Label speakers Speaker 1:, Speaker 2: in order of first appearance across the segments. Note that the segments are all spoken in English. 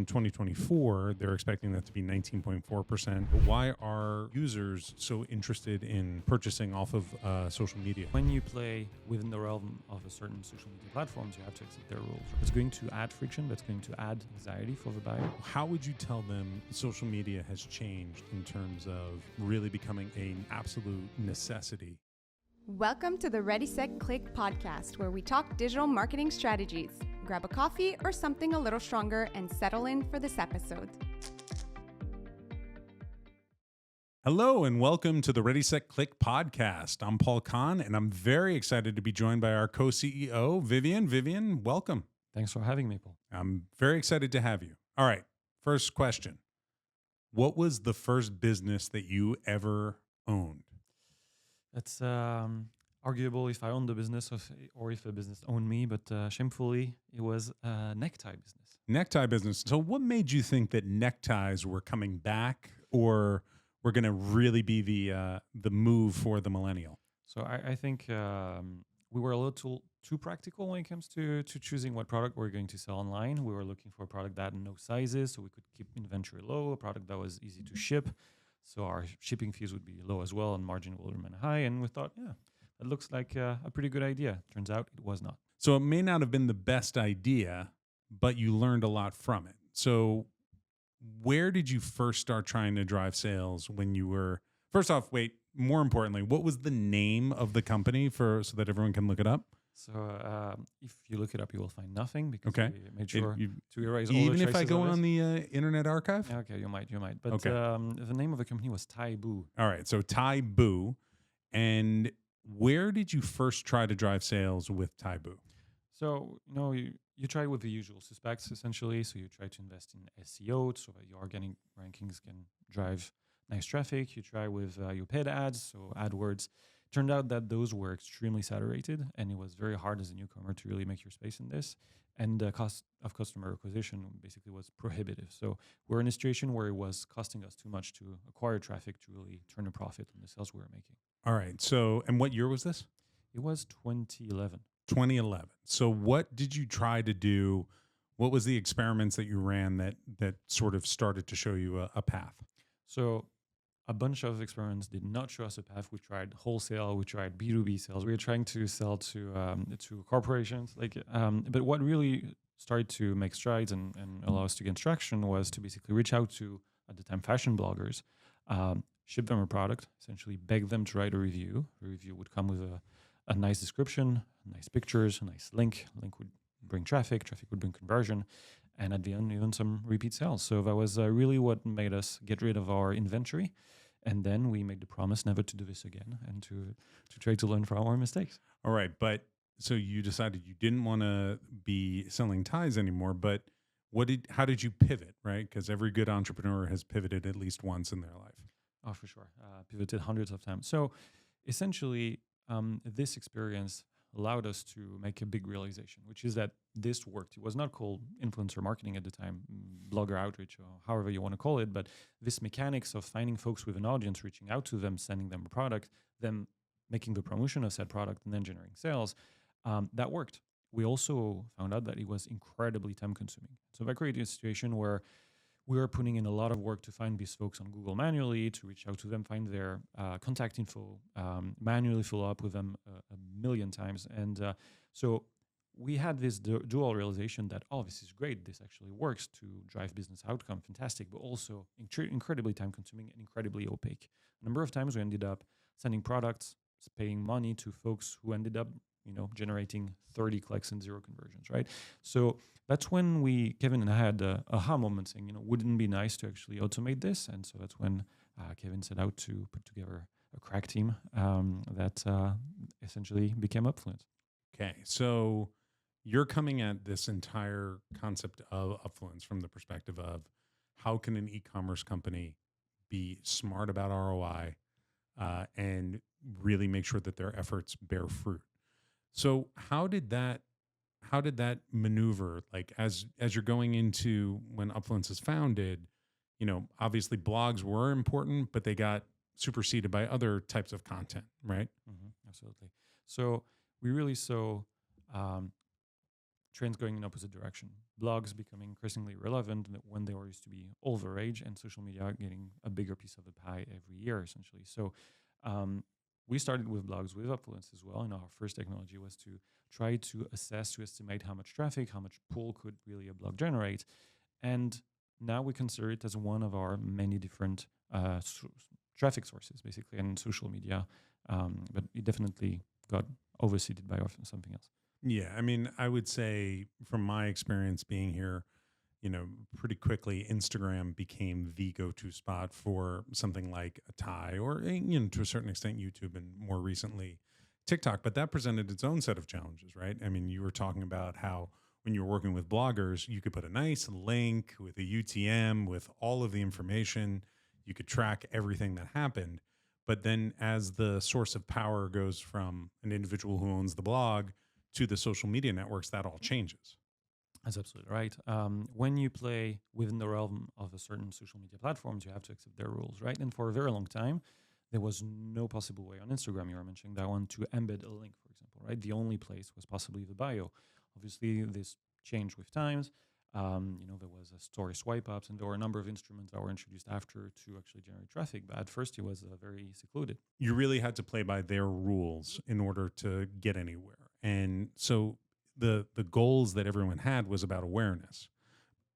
Speaker 1: 2024, they're expecting that to be 19.4%. Why are users so interested in purchasing off of social media?
Speaker 2: When you play within the realm of a certain social media platforms, you have to accept their rules. It's going to add friction. That's going to add anxiety for the buyer.
Speaker 1: How would you tell them social media has changed in terms of really becoming an absolute necessity?
Speaker 3: Welcome to the Ready, Set, Click podcast, where we talk digital marketing strategies. Grab a coffee or something a little stronger and settle in for this episode.
Speaker 1: Hello and welcome to the Ready, Set, Click podcast. I'm Paul Kahn and I'm very excited to be joined by our co-CEO, Vivien. Vivien, welcome.
Speaker 2: Thanks for having me, Paul.
Speaker 1: I'm very excited to have you. All right, first question. What was the first business that you ever owned?
Speaker 2: It's arguable if I owned the business or if a business owned me, but shamefully, it was a necktie business.
Speaker 1: Necktie business. So what made you think that neckties were coming back or were going to really be the move for the millennial?
Speaker 2: So I think we were a little too practical when it comes to choosing what product we're going to sell online. We were looking for a product that had no sizes, so we could keep inventory low, a product that was easy to ship. So our shipping fees would be low as well and margin will remain high. And we thought, yeah, that looks like a pretty good idea. Turns out it was not.
Speaker 1: So it may not have been the best idea, but you learned a lot from it. So where did you first start trying to drive sales when you were, first off, more importantly, what was the name of the company so that everyone can look it up?
Speaker 2: So if you look it up, you will find nothing because we made sure to erase all the
Speaker 1: Even
Speaker 2: traces
Speaker 1: if I go
Speaker 2: of
Speaker 1: on the Internet Archive?
Speaker 2: Okay, you might. But
Speaker 1: Okay.
Speaker 2: The name of the company was Taibu.
Speaker 1: All right, so Taibu. And where did you first try to drive sales with Taibu?
Speaker 2: So, you try with the usual suspects, essentially. So you try to invest in SEO so that your organic rankings can drive nice traffic. You try with your paid ads, so AdWords. Turned out that those were extremely saturated, and it was very hard as a newcomer to really make your space in this. And the cost of customer acquisition basically was prohibitive. So we're in a situation where it was costing us too much to acquire traffic to really turn a profit on the sales we were making.
Speaker 1: All right, so, and what year was this?
Speaker 2: It was 2011.
Speaker 1: 2011. So what did you try to do? What was the experiments that you ran that sort of started to show you a path?
Speaker 2: So a bunch of experiments did not show us a path. We tried wholesale, we tried B2B sales. We were trying to sell to corporations. But what really started to make strides and allow us to get traction was to basically reach out to, at the time, fashion bloggers, ship them a product, essentially beg them to write a review. A review would come with a nice description, nice pictures, a nice link. Link would bring traffic would bring conversion, and at the end, even some repeat sales. So that was really what made us get rid of our inventory. And then we made the promise never to do this again and to try to learn from our mistakes.
Speaker 1: All right. But so you decided you didn't want to be selling ties anymore, but how did you pivot, right? Because every good entrepreneur has pivoted at least once in their life.
Speaker 2: Oh, for sure. Pivoted hundreds of times. So essentially, this experience allowed us to make a big realization, which is that this worked. It was not called influencer marketing at the time, blogger outreach, or however you want to call it, but this mechanics of finding folks with an audience, reaching out to them, sending them a product, them making the promotion of said product, and then generating sales, that worked. We also found out that it was incredibly time consuming. So that created a situation where we were putting in a lot of work to find these folks on Google manually, to reach out to them, find their contact info, manually follow up with them a million times. And so we had this dual realization that, this is great. This actually works to drive business outcome. Fantastic, but also incredibly time consuming and incredibly opaque. A number of times we ended up sending products, paying money to folks who ended up generating 30 clicks and 0 conversions, right? So that's when Kevin and I had a aha moment saying, wouldn't it be nice to actually automate this? And so that's when Kevin set out to put together a crack team that essentially became Upfluence.
Speaker 1: Okay, so you're coming at this entire concept of Upfluence from the perspective of how can an e-commerce company be smart about ROI and really make sure that their efforts bear fruit. So how did that maneuver, like as you're going into when Upfluence is founded, obviously blogs were important, but they got superseded by other types of content, right?
Speaker 2: Mm-hmm, absolutely. So we really saw trends going in opposite direction. blogs becoming increasingly relevant when they were used to be all the rage, and social media getting a bigger piece of the pie every year, essentially. So we started with blogs with Upfluence as well, and our first technology was to try to estimate how much traffic, how much pull could really a blog generate. And now we consider it as one of our many different traffic sources, basically, and social media. But it definitely got overseeded by something else.
Speaker 1: Yeah, I mean, I would say from my experience being here, pretty quickly Instagram became the go-to spot for something like a tie or, to a certain extent YouTube, and more recently TikTok. But that presented its own set of challenges, right? I mean, you were talking about how when you were working with bloggers, you could put a nice link with a UTM with all of the information. You could track everything that happened. But then as the source of power goes from an individual who owns the blog to the social media networks, that all changes.
Speaker 2: That's absolutely right. When you play within the realm of a certain social media platforms, you have to accept their rules, right? And for a very long time, there was no possible way on Instagram, you were mentioning that one, to embed a link, for example, right? The only place was possibly the bio. Obviously, this changed with times. There was a story swipe ups, and there were a number of instruments that were introduced after to actually generate traffic. But at first, it was very secluded.
Speaker 1: You really had to play by their rules in order to get anywhere. And so the goals that everyone had was about awareness.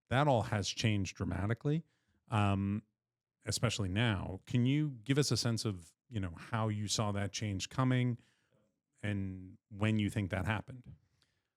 Speaker 1: That all has changed dramatically, especially now. Can you give us a sense of how you saw that change coming and when you think that happened?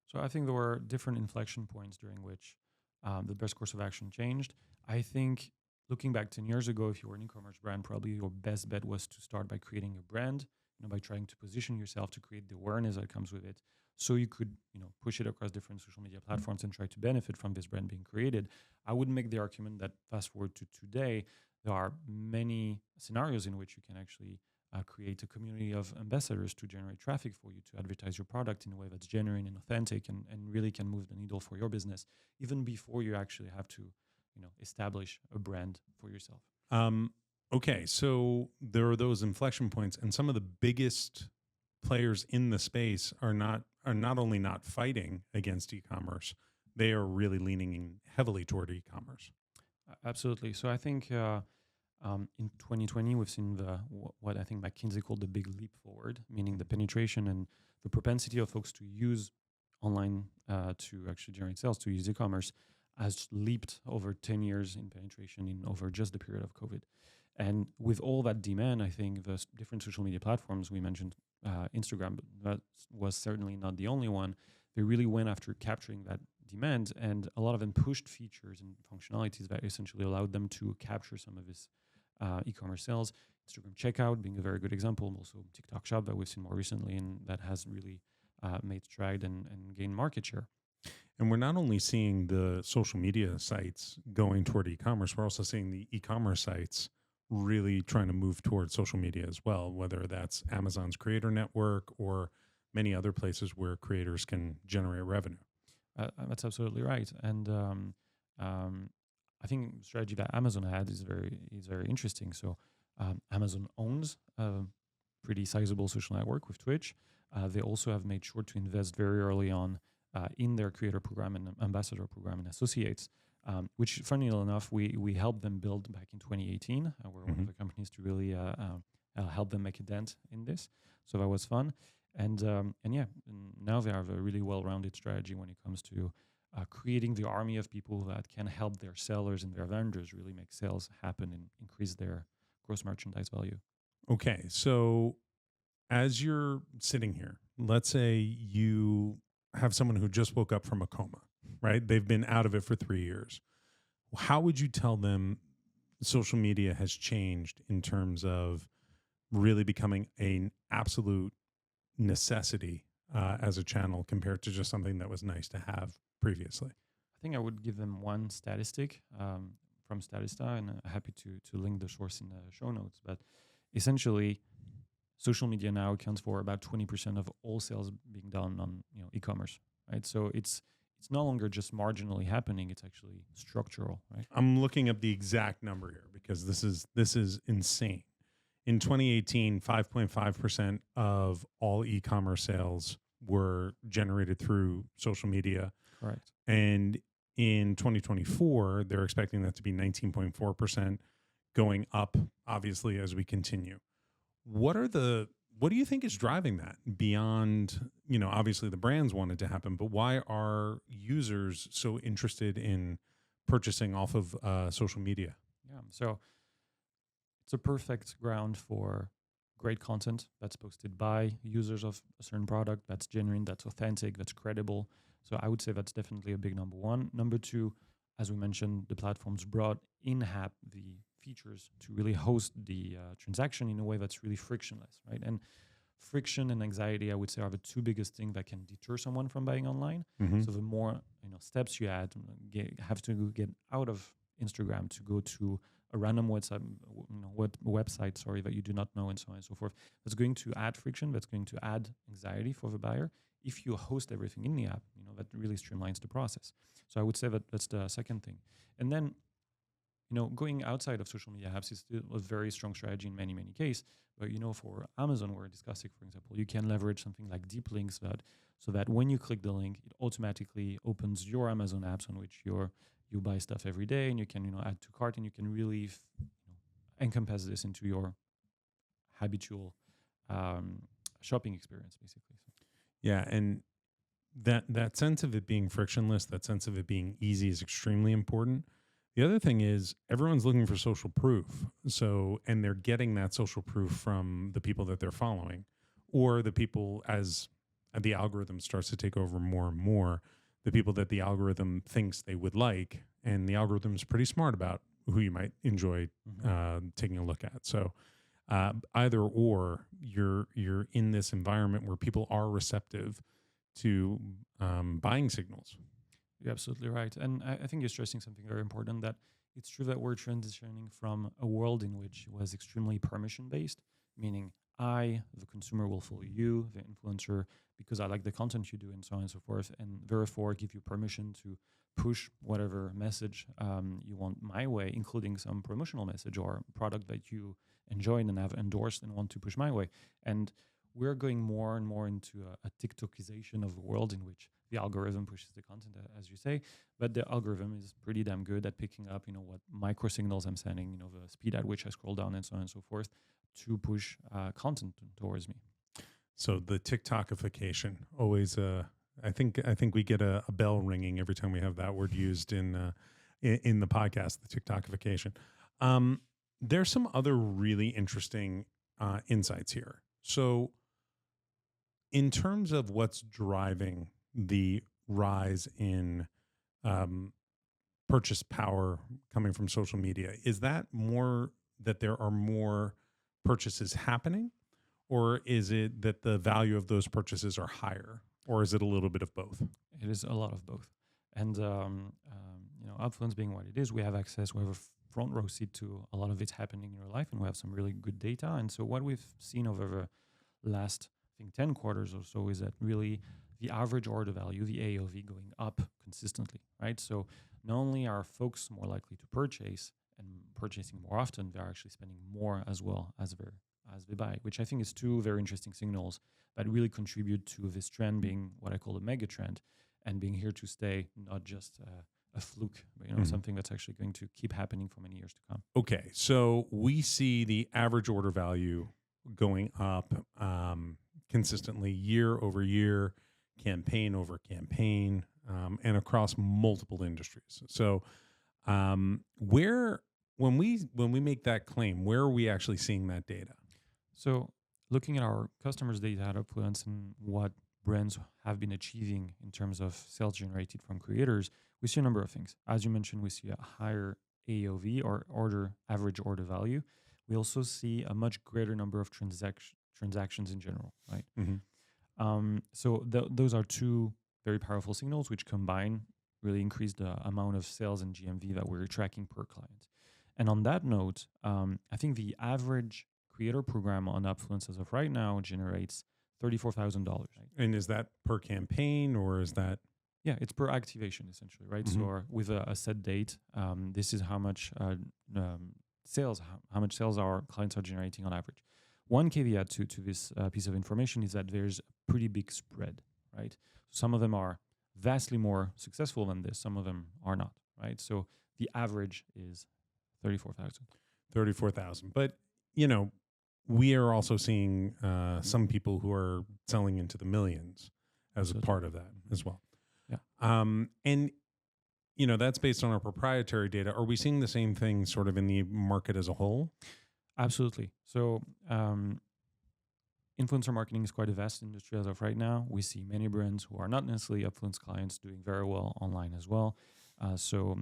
Speaker 2: So I think there were different inflection points during which the best course of action changed. I think looking back 10 years ago, if you were an e-commerce brand, probably your best bet was to start by creating your brand, by trying to position yourself to create the awareness that comes with it. So you could, push it across different social media platforms and try to benefit from this brand being created. I would make the argument that fast forward to today, there are many scenarios in which you can actually create a community of ambassadors to generate traffic for you, to advertise your product in a way that's genuine and authentic and really can move the needle for your business, even before you actually have to, establish a brand for yourself.
Speaker 1: Okay, so there are those inflection points, and some of the biggest players in the space are not only not fighting against e-commerce, they are really leaning in heavily toward e-commerce.
Speaker 2: Absolutely. So I think in 2020, we've seen what I think McKinsey called the big leap forward, meaning the penetration and the propensity of folks to use online to actually generate sales, to use e-commerce, has leaped over 10 years in penetration in over just the period of COVID. And with all that demand, I think the different social media platforms, we mentioned Instagram, but that was certainly not the only one. They really went after capturing that demand, and a lot of them pushed features and functionalities that essentially allowed them to capture some of this e-commerce sales. Instagram checkout being a very good example, and also TikTok shop that we've seen more recently, and that has really made stride and gained market share.
Speaker 1: And we're not only seeing the social media sites going toward e-commerce, we're also seeing the e-commerce sites really trying to move towards social media as well, whether that's Amazon's creator network or many other places where creators can generate revenue.
Speaker 2: That's absolutely right. And I think the strategy that Amazon had is very interesting. So Amazon owns a pretty sizable social network with Twitch. They also have made sure to invest very early on in their creator program and ambassador program and associates, which, funny enough, we helped them build back in 2018. We're one of the companies to really help them make a dent in this. So that was fun. And now they have a really well-rounded strategy when it comes to creating the army of people that can help their sellers and their vendors really make sales happen and increase their gross merchandise value.
Speaker 1: Okay, so as you're sitting here, let's say you have someone who just woke up from a coma, right? They've been out of it for 3 years. How would you tell them social media has changed in terms of really becoming an absolute necessity as a channel compared to just something that was nice to have previously?
Speaker 2: I think I would give them one statistic from Statista, and I'm happy to link the source in the show notes. But essentially, social media now accounts for about 20% of all sales being done on e-commerce, right? So it's no longer just marginally happening; it's actually structural, right?
Speaker 1: I'm looking up the exact number here because this is insane. In 2018, 5.5% of all e-commerce sales were generated through social media.
Speaker 2: Correct.
Speaker 1: And in 2024, they're expecting that to be 19.4%, going up, obviously, as we continue. What do you think is driving that beyond, obviously the brands want it to happen, but why are users so interested in purchasing off of social media?
Speaker 2: Yeah. So it's a perfect ground for great content that's posted by users of a certain product, that's genuine, that's authentic, that's credible. So I would say that's definitely a big number one. Number two, as we mentioned, the platforms brought in-app the features to really host the transaction in a way that's really frictionless, right? And friction and anxiety, I would say, are the two biggest things that can deter someone from buying online.
Speaker 1: Mm-hmm.
Speaker 2: So the more steps you add, have to get out of Instagram to go to a random website, that you do not know, and so on and so forth. That's going to add friction. That's going to add anxiety for the buyer. If you host everything in the app, that really streamlines the process. So I would say that that's the second thing. And then, going outside of social media apps is still a very strong strategy in many, many cases. But, for Amazon, we're discussing, for example, you can leverage something like deep links so that when you click the link, it automatically opens your Amazon apps on which you buy stuff every day, and you can, add to cart, and you can really encompass this into your habitual shopping experience, basically.
Speaker 1: Yeah, and that sense of it being frictionless, that sense of it being easy is extremely important. The other thing is everyone's looking for social proof. So, and they're getting that social proof from the people that they're following, or the people, as the algorithm starts to take over more and more, the people that the algorithm thinks they would like, and the algorithm is pretty smart about who you might enjoy taking a look at. So either or, you're in this environment where people are receptive to buying signals.
Speaker 2: You're absolutely right. And I think you're stressing something very important, that it's true that we're transitioning from a world in which was extremely permission-based, meaning I, the consumer, will follow you, the influencer, because I like the content you do, and so on and so forth, and therefore give you permission to push whatever message you want my way, including some promotional message or product that you enjoy and have endorsed and want to push my way. And we're going more and more into a TikTokization of the world in which the algorithm pushes the content, as you say, but the algorithm is pretty damn good at picking up, what micro signals I'm sending, the speed at which I scroll down, and so on and so forth, to push content towards me.
Speaker 1: So the TikTokification, always, I think we get a bell ringing every time we have that word used in the podcast, the TikTokification. There's some other really interesting insights here. So in terms of what's driving the rise in purchase power coming from social media, is that more that there are more purchases happening, or is it that the value of those purchases are higher, or is it a little bit of both?
Speaker 2: It is a lot of both. And, Upfluence being what it is, we have access, we have a front row seat to a lot of it's happening in your life, and we have some really good data. And so what we've seen over the last, I think, 10 quarters or so is that really the average order value, the AOV, going up consistently, right? So not only are folks more likely to purchase and purchasing more often, they're actually spending more as well as they buy, which I think is two very interesting signals that really contribute to this trend being what I call a mega trend and being here to stay, not just a fluke, but, something that's actually going to keep happening for many years to come.
Speaker 1: Okay, so we see the average order value going up consistently year over year, campaign over campaign, and across multiple industries. So when we make that claim, where are we actually seeing that data?
Speaker 2: So looking at our customers' data at Upfluence and what brands have been achieving in terms of sales generated from creators, we see a number of things. As you mentioned, we see a higher AOV, or average order value. We also see a much greater number of transactions in general, right?
Speaker 1: Mm-hmm.
Speaker 2: So those are two very powerful signals which combine really increase the amount of sales and GMV that we're tracking per client. And on that note, I think the average creator program on Upfluence as of right now generates $34,000. Right?
Speaker 1: And is that per campaign, or is that?
Speaker 2: Yeah, it's per activation essentially, right?
Speaker 1: Mm-hmm.
Speaker 2: So with a set date, this is how much sales our clients are generating on average. One caveat to this piece of information is that there's a pretty big spread, right? Some of them are vastly more successful than this. Some of them are not, right? So the average is 34,000.
Speaker 1: 34,000. But, you know, we are also seeing some people who are selling into the millions as a part of that as well.
Speaker 2: Yeah.
Speaker 1: And, you know, that's based on our proprietary data. Are we seeing the same thing sort of in the market as a whole?
Speaker 2: Absolutely. So influencer marketing is quite a vast industry as of right now. We see many brands who are not necessarily Upfluence clients doing very well online as well. So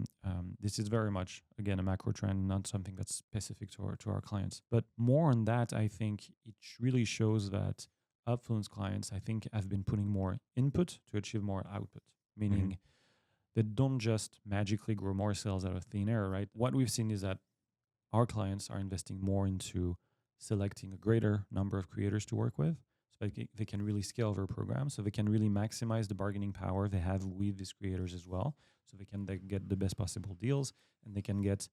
Speaker 2: this is very much, again, a macro trend, not something that's specific to our clients. But more on that, I think it really shows that Upfluence clients, I think, have been putting more input to achieve more output, meaning they don't just magically grow more sales out of thin air, right? What we've seen is that our clients are investing more into selecting a greater number of creators to work with, so they can really scale their program, so they can really maximize the bargaining power they have with these creators as well, so they can get the best possible deals, and they can get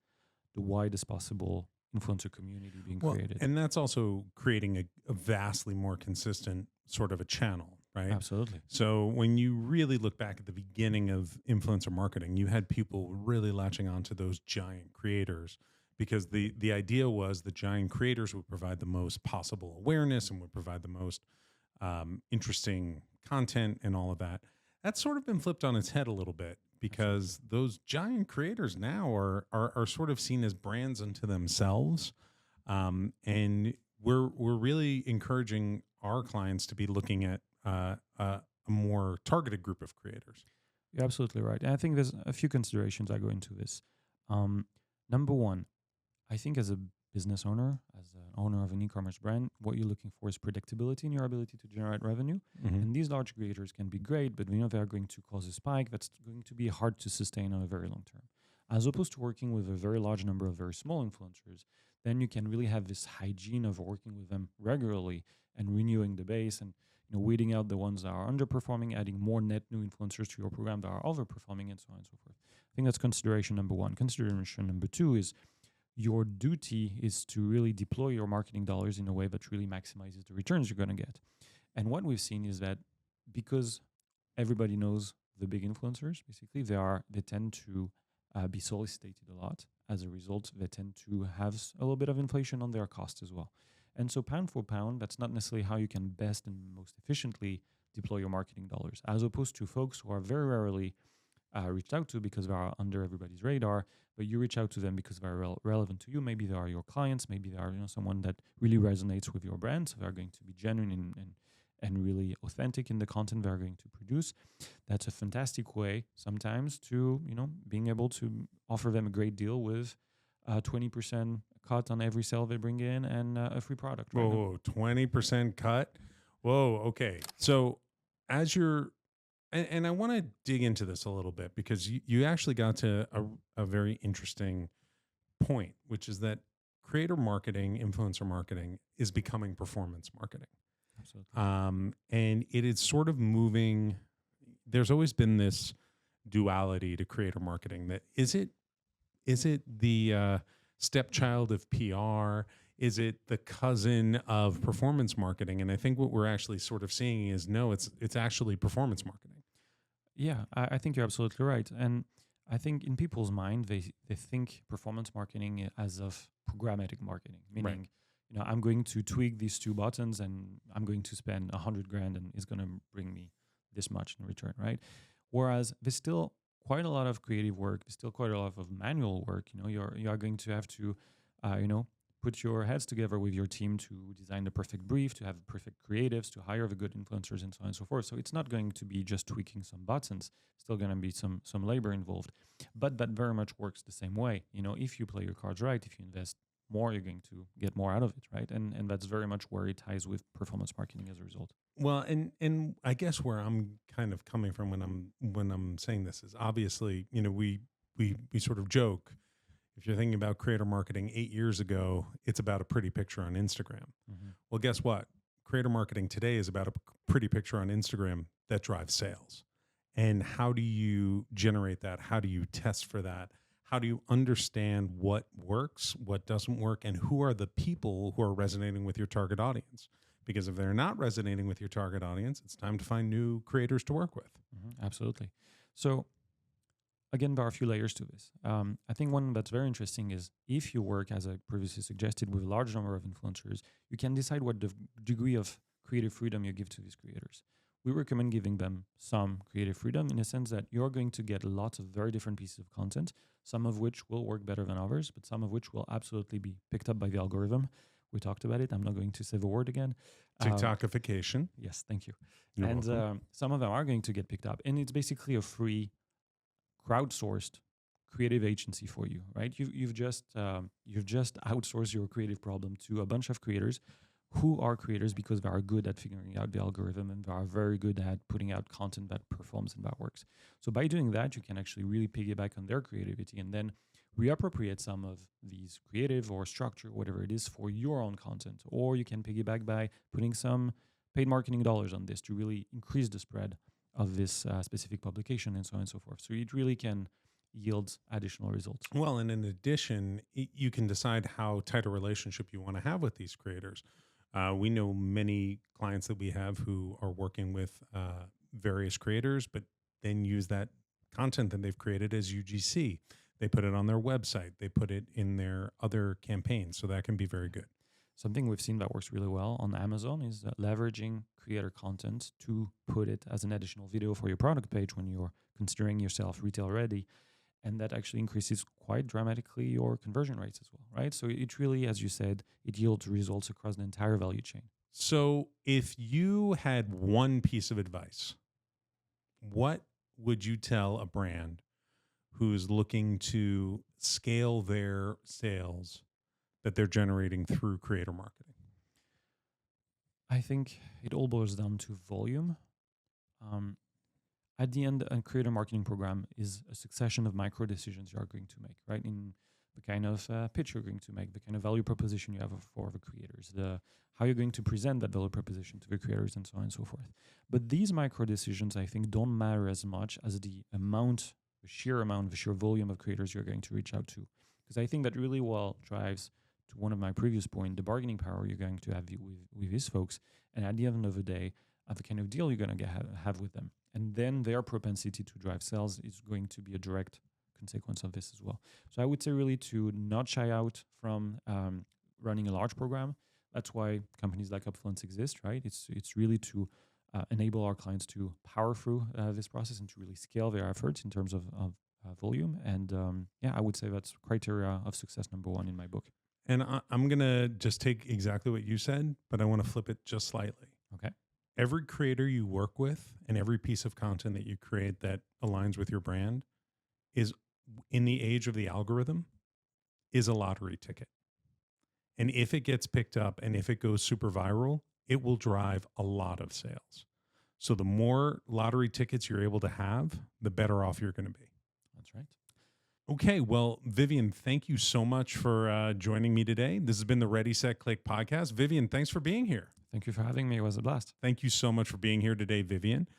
Speaker 2: the widest possible influencer community being created.
Speaker 1: And that's also creating a vastly more consistent sort of a channel, right?
Speaker 2: Absolutely.
Speaker 1: So when you really look back at the beginning of influencer marketing, you had people really latching onto those giant creators, because the idea was the giant creators would provide the most possible awareness and would provide the most interesting content and all of that. That's sort of been flipped on its head a little bit, because those giant creators now are sort of seen as brands unto themselves. And we're really encouraging our clients to be looking at a more targeted group of creators.
Speaker 2: You're absolutely right. And I think there's a few considerations that go into this. Number one, I think as a business owner, as an owner of an e-commerce brand, what you're looking for is predictability in your ability to generate revenue. And these large creators can be great, but we know they're going to cause a spike that's going to be hard to sustain on a very long term. As opposed to working with a very large number of very small influencers, then you can really have this hygiene of working with them regularly and renewing the base and weeding out the ones that are underperforming, adding more net new influencers to your program that are overperforming, and so on and so forth. I think that's consideration number one. Consideration number two is your duty is to really deploy your marketing dollars in a way that really maximizes the returns you're going to get. And what we've seen is that because everybody knows the big influencers, basically, they tend to be solicited a lot. As a result, they tend to have a little bit of inflation on their cost as well. And so pound for pound, that's not necessarily how you can best and most efficiently deploy your marketing dollars, as opposed to folks who are very rarely reached out to because they are under everybody's radar, but you reach out to them because they're relevant to you. Maybe they are your clients, maybe they are someone that really resonates with your brand, so they're going to be genuine and really authentic in the content they're going to produce. That's a fantastic way sometimes to being able to offer them a great deal with 20% cut on every sale they bring in and a free product. Right?
Speaker 1: Whoa, 20% cut? Whoa, okay. So as you're, and I want to dig into this a little bit, because you actually got to a very interesting point, which is that creator marketing, influencer marketing is becoming performance marketing.
Speaker 2: Absolutely.
Speaker 1: And it is sort of moving. There's always been this duality to creator marketing. That is it the stepchild of PR? Is it the cousin of performance marketing? And I think what we're actually sort of seeing is no, it's actually performance marketing.
Speaker 2: Yeah, I think you're absolutely right. And I think in people's mind, they think performance marketing as of programmatic marketing, meaning, I'm going to tweak these two buttons and I'm going to spend $100,000 and it's going to bring me this much in return, right? Whereas there's still quite a lot of creative work. There's still quite a lot of manual work. You are going to have to, put your heads together with your team to design the perfect brief, to have perfect creatives, to hire the good influencers, and so on and so forth. So it's not going to be just tweaking some buttons. Still going to be some labor involved, but that very much works the same way. If you play your cards right, if you invest more, you're going to get more out of it, right? And that's very much where it ties with performance marketing as a result.
Speaker 1: Well, and I guess where I'm kind of coming from when I'm saying this is obviously, we sort of joke. If you're thinking about creator marketing 8 years ago, it's about a pretty picture on Instagram. Well, guess what? Creator marketing today is about a pretty picture on Instagram that drives sales. And how do you generate that? How do you test for that? How do you understand what works, what doesn't work, and who are the people who are resonating with your target audience? Because if they're not resonating with your target audience, it's time to find new creators to work with.
Speaker 2: Absolutely. So again, there are a few layers to this. I think one that's very interesting is if you work, as I previously suggested, with a large number of influencers, you can decide what the degree of creative freedom you give to these creators. We recommend giving them some creative freedom in the sense that you're going to get lots of very different pieces of content, some of which will work better than others, but some of which will absolutely be picked up by the algorithm. We talked about it. I'm not going to say the word again.
Speaker 1: TikTokification.
Speaker 2: Yes, thank you.
Speaker 1: You're
Speaker 2: and
Speaker 1: welcome.
Speaker 2: Some of them are going to get picked up. And it's basically a free, crowdsourced creative agency for you, right? You've just outsourced your creative problem to a bunch of creators who are creators because they are good at figuring out the algorithm and they are very good at putting out content that performs and that works. So by doing that, you can actually really piggyback on their creativity and then reappropriate some of these creative or structure, whatever it is, for your own content. Or you can piggyback by putting some paid marketing dollars on this to really increase the spread of this specific publication and so on and so forth. So it really can yield additional results.
Speaker 1: Well, and in addition, you can decide how tight a relationship you want to have with these creators. We know many clients that we have who are working with various creators, but then use that content that they've created as UGC. They put it on their website. They put it in their other campaigns. So that can be very good.
Speaker 2: Something we've seen that works really well on Amazon is leveraging creator content to put it as an additional video for your product page when you're considering yourself retail ready. And that actually increases quite dramatically your conversion rates as well, right? So it really, as you said, it yields results across the entire value chain.
Speaker 1: So if you had one piece of advice, what would you tell a brand who's looking to scale their sales that they're generating through creator marketing?
Speaker 2: I think it all boils down to volume. At the end, a creator marketing program is a succession of micro decisions you are going to make, right? In the kind of pitch you're going to make, the kind of value proposition you have for the creators, how you're going to present that value proposition to the creators, and so on and so forth. But these micro decisions, I think, don't matter as much as the sheer volume of creators you're going to reach out to. Because I think that really well drives to one of my previous points, the bargaining power you're going to have with these folks. And at the end of the day, the kind of deal you're going to have with them. And then their propensity to drive sales is going to be a direct consequence of this as well. So I would say really to not shy out from running a large program. That's why companies like Upfluence exist, right? It's really to enable our clients to power through this process and to really scale their efforts in terms of volume. And I would say that's criteria of success number one in my book.
Speaker 1: And I'm going to just take exactly what you said, but I want to flip it just slightly.
Speaker 2: Okay.
Speaker 1: Every creator you work with and every piece of content that you create that aligns with your brand is, in the age of the algorithm, is a lottery ticket. And if it gets picked up and if it goes super viral, it will drive a lot of sales. So the more lottery tickets you're able to have, the better off you're going to be.
Speaker 2: That's right.
Speaker 1: Okay, well, Vivien, thank you so much for joining me today. This has been the Ready, Set, Click podcast. Vivien, thanks for being here.
Speaker 2: Thank you for having me. It was a blast.
Speaker 1: Thank you so much for being here today, Vivien.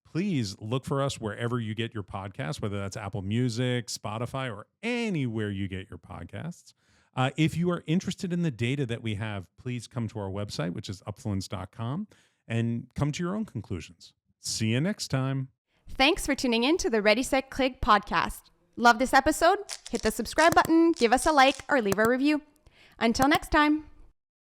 Speaker 1: Please look for us wherever you get your podcasts, whether that's Apple Music, Spotify, or anywhere you get your podcasts. If you are interested in the data that we have, please come to our website, which is upfluence.com, and come to your own conclusions. See you next time.
Speaker 3: Thanks for tuning in to the Ready, Set, Click podcast. Love this episode? Hit the subscribe button, give us a like, or leave a review. Until next time.